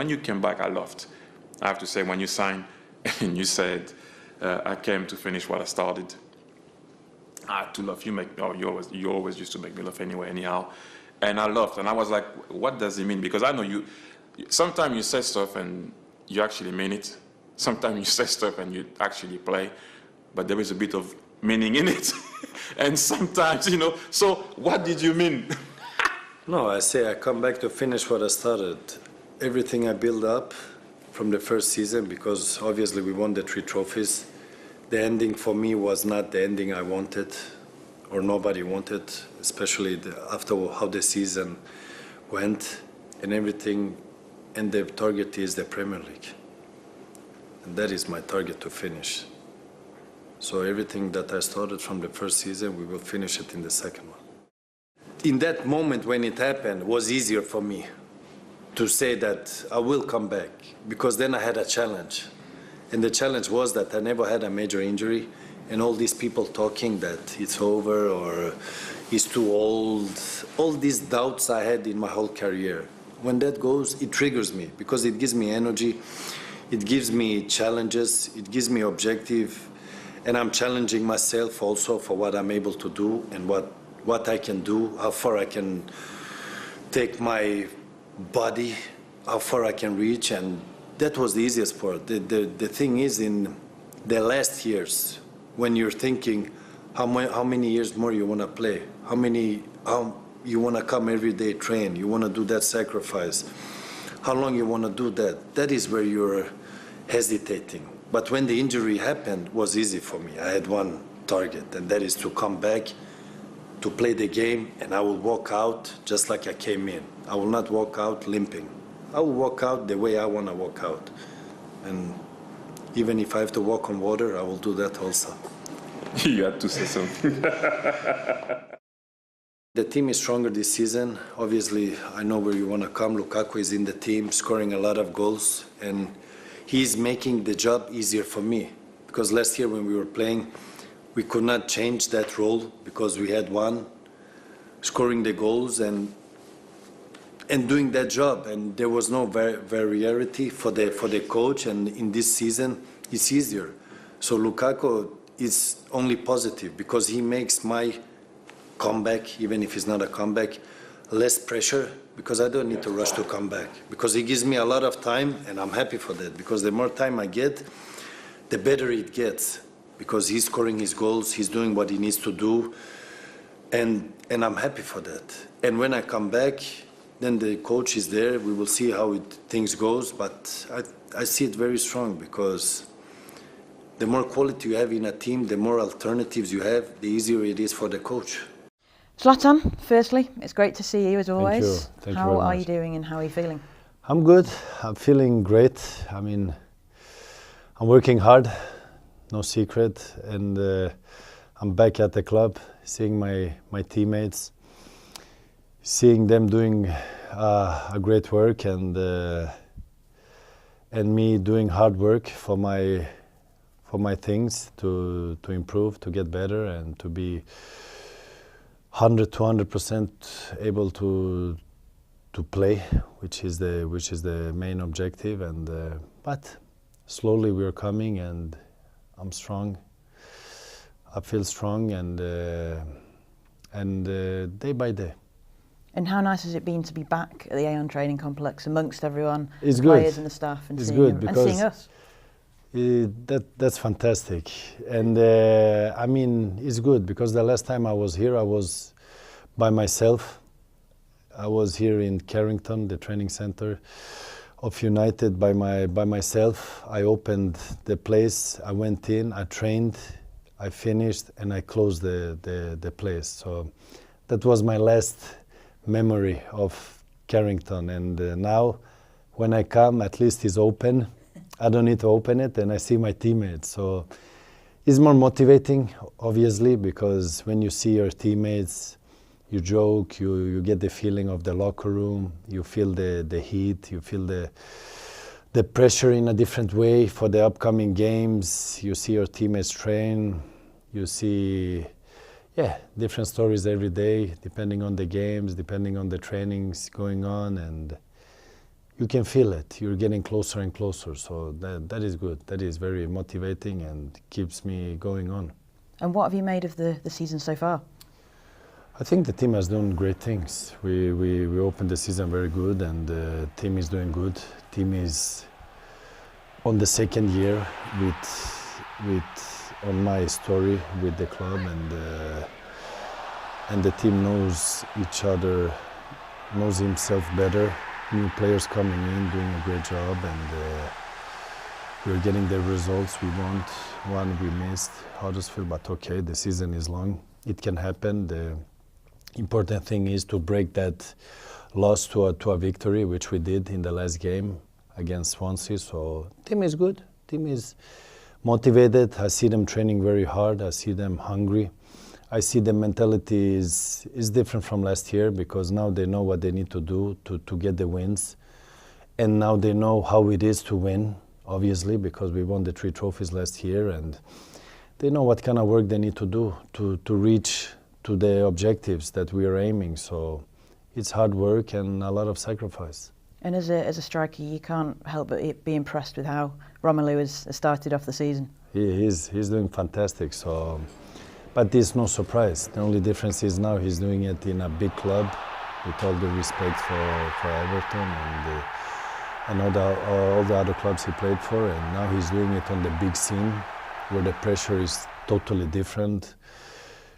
when you came back, I laughed. I have to say, when you signed and you said, I came to finish what I started, I had to laugh. You always used to make me laugh anyway, anyhow. And I laughed, and I was like, what does it mean? Because I know sometimes you say stuff and you actually mean it. Sometimes you say stuff and you actually play, but there is a bit of meaning in it. And sometimes, so what did you mean? No, I say I come back to finish what I started. Everything I built up from the first season, because obviously we won the 3 trophies. The ending for me was not the ending I wanted, or nobody wanted, especially after how the season went and everything. And the target is the Premier League. And that is my target to finish. So everything that I started from the first season, we will finish it in the second one. In that moment when it happened, it was easier for me to say that I will come back, because then I had a challenge. And the challenge was that I never had a major injury, and all these people talking that it's over or he's too old, all these doubts I had in my whole career. When that goes, it triggers me, because it gives me energy, it gives me challenges, it gives me objective, and I'm challenging myself also for what I'm able to do and what I can do, how far I can take my body, how far I can reach, and that was the easiest part. The thing is, in the last years, when you're thinking how many years more you want to play, how you want to come every day train, you want to do that sacrifice, how long you want to do that, that is where you're hesitating. But when the injury happened, it was easy for me. I had one target, and that is to come back, to play the game, and I will walk out just like I came in. I will not walk out limping. I will walk out the way I want to walk out. And even if I have to walk on water, I will do that also. You had to say something. The team is stronger this season. Obviously, I know where you want to come. Lukaku is in the team, scoring a lot of goals, and he's making the job easier for me. Because last year when we were playing, we could not change that role because we had one scoring the goals and doing that job, and there was no variety for the coach. And in this season, it's easier. So Lukaku is only positive because he makes my comeback, even if it's not a comeback, less pressure, because I don't need to rush to come back, because he gives me a lot of time, and I'm happy for that, because the more time I get, the better it gets, because he's scoring his goals, he's doing what he needs to do, and I'm happy for that. And when I come back, then the coach is there. We will see how things goes, but I see it very strong, because the more quality you have in a team, the more alternatives you have, the easier it is for the coach. Zlatan, firstly, it's great to see you as always. Thank you. Thank you how very are much. you doing and how are you feeling? I'm good. I'm feeling great. I mean, I'm working hard, no secret, and I'm back at the club, seeing my teammates, seeing them doing a great work, and me doing hard work for my things to improve, to get better, and to be 100% able to play, which is the main objective. And but slowly we are coming, and I'm strong. I feel strong, and day by day. And how nice has it been to be back at the Aon training complex amongst everyone, it's the good. players and the staff, and it's seeing good and because seeing us? That's fantastic, and I mean, it's good because the last time I was here, I was by myself. I was here in Carrington, the training center of United, by myself. I opened the place, I went in, I trained, I finished, and I closed the place. So that was my last memory of Carrington, and now when I come, at least it's open. I don't need to open it, and I see my teammates. So it's more motivating, obviously, because when you see your teammates, you joke, you get the feeling of the locker room, you feel the heat, you feel the pressure in a different way for the upcoming games. You see your teammates train, you see, different stories every day, depending on the games, depending on the trainings going on, and you can feel it. You're getting closer and closer. So that is good. That is very motivating and keeps me going on. And what have you made of the season so far? I think the team has done great things. We opened the season very good, and the team is doing good. Team is on the second year on my story with the club, and the team knows each other, knows himself better. New players coming in, doing a great job, and we're getting the results we want. One we missed, Huddersfield, but okay, the season is long. It can happen. The important thing is to break that loss to a victory, which we did in the last game against Swansea. So team is good. Team is motivated. I see them training very hard. I see them hungry. I see the mentality is different from last year, because now they know what they need to do to get the wins. And now they know how it is to win, obviously, because we won the 3 trophies last year, and they know what kind of work they need to do to reach to the objectives that we are aiming. So it's hard work and a lot of sacrifice. And as a striker, you can't help but be impressed with how Romelu has started off the season. He's doing fantastic. So, but it's no surprise. The only difference is now he's doing it in a big club, with all the respect for Everton and all the other clubs he played for. And now he's doing it on the big scene, where the pressure is totally different.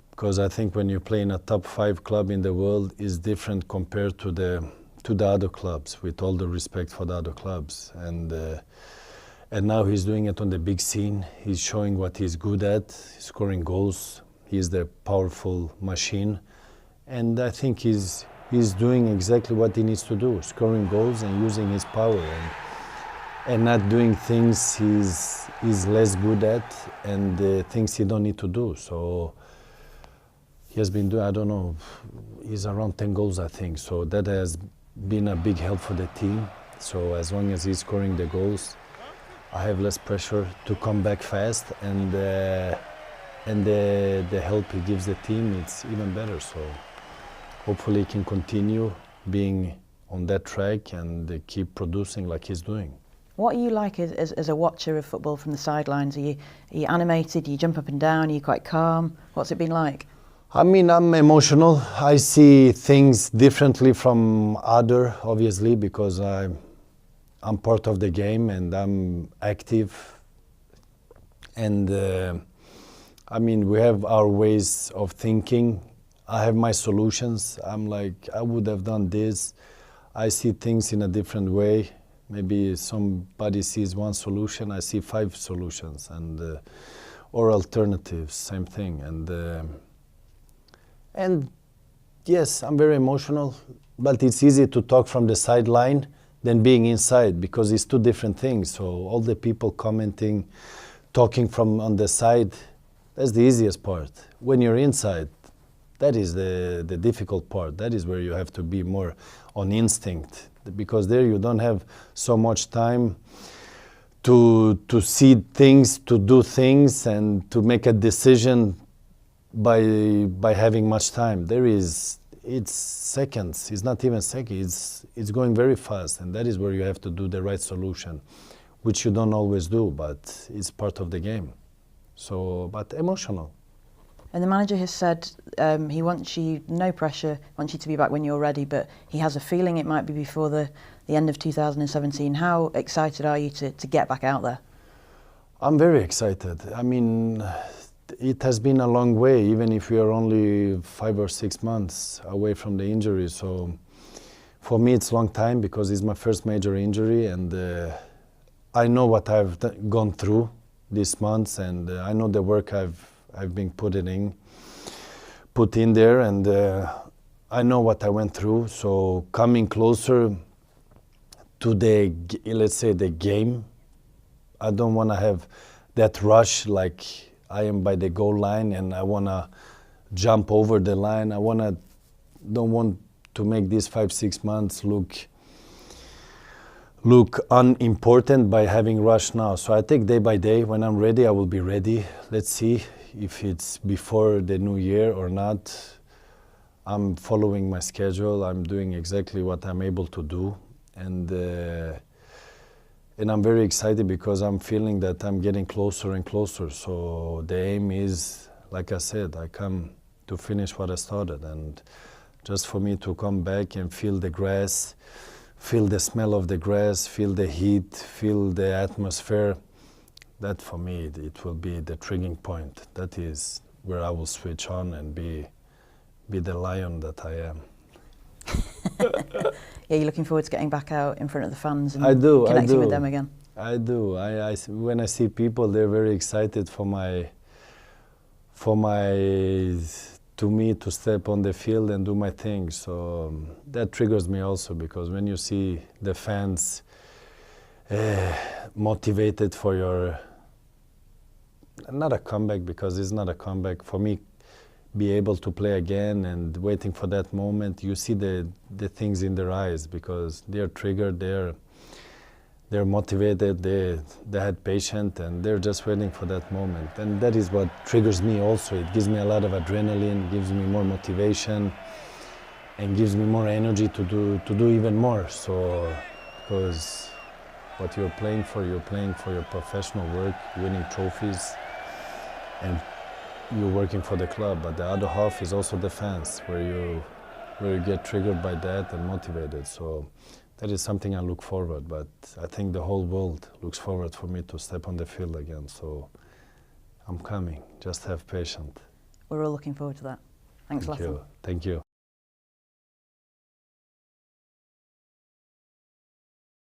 Because I think when you play in a top 5 club in the world, is different compared to the other clubs, with all the respect for the other clubs. And now he's doing it on the big scene. He's showing what he's good at, scoring goals. He's the powerful machine. And I think he's doing exactly what he needs to do, scoring goals and using his power, and not doing things he's less good at, and things he don't need to do. So he has been doing, I don't know, he's around 10 goals, I think. So that has been a big help for the team. So as long as he's scoring the goals, I have less pressure to come back fast, and the help he gives the team, it's even better. So hopefully he can continue being on that track and keep producing like he's doing. What are you like as a watcher of football from the sidelines? Are you animated? Do you jump up and down? Are you quite calm? What's it been like? I mean, I'm emotional. I see things differently from other, obviously, because I'm part of the game and I'm active. And I mean, we have our ways of thinking. I have my solutions. I'm like, I would have done this. I see things in a different way. Maybe somebody sees one solution, I see 5 solutions, and or alternatives, same thing. And yes, I'm very emotional, but it's easy to talk from the sideline than being inside, because it's 2 different things. So all the people commenting, talking from on the side, that's the easiest part. When you're inside, that is the difficult part. That is where you have to be more on instinct, because there you don't have so much time to see things, to do things, and to make a decision by having much time. It's seconds. It's not even seconds. It's going very fast, and that is where you have to do the right solution, which you don't always do, but it's part of the game. So, but emotional. And the manager has said he wants you, no pressure, wants you to be back when you're ready, but he has a feeling it might be before the end of 2017. How excited are you to get back out there? I'm very excited. I mean, it has been a long way, even if we are only 5 or 6 months away from the injury. So for me, it's a long time, because it's my first major injury, and I know what I've gone through these months, and I know the work I've been put in there, and I know what I went through. So coming closer to let's say the game, I don't want to have that rush like I am by the goal line and I want to jump over the line. Don't want to make these 5-6 months look unimportant by having rush now. So I take day by day. When I'm ready, I will be ready. Let's see if it's before the new year or not. I'm following my schedule. I'm doing exactly what I'm able to do. and I'm very excited because I'm feeling that I'm getting closer and closer. So the aim is, like I said, I come to finish what I started, and just for me to come back and feel the grass, feel the smell of the grass, feel the heat, feel the atmosphere, that for me, it will be the triggering point. That is where I will switch on and be the lion that I am. Yeah, you're looking forward to getting back out in front of the fans and I do, connecting with them again? I do. When I see people, they're very excited to me to step on the field and do my thing. So that triggers me also, because when you see the fans motivated for your, not a comeback, because it's not a comeback, for me, be able to play again and waiting for that moment, you see the things in their eyes, because they're triggered, they're motivated, they had patience, and they're just waiting for that moment. And that is what triggers me also. It gives me a lot of adrenaline, gives me more motivation, and gives me more energy to do even more. So, because what you're playing for your professional work, winning trophies, and you're working for the club. But the other half is also the fans, where you get triggered by that and motivated. So that is something I look forward, but I think the whole world looks forward for me to step on the field again. So I'm coming, just have patience. We're all looking forward to that. Thanks, Zlatan. Thank you.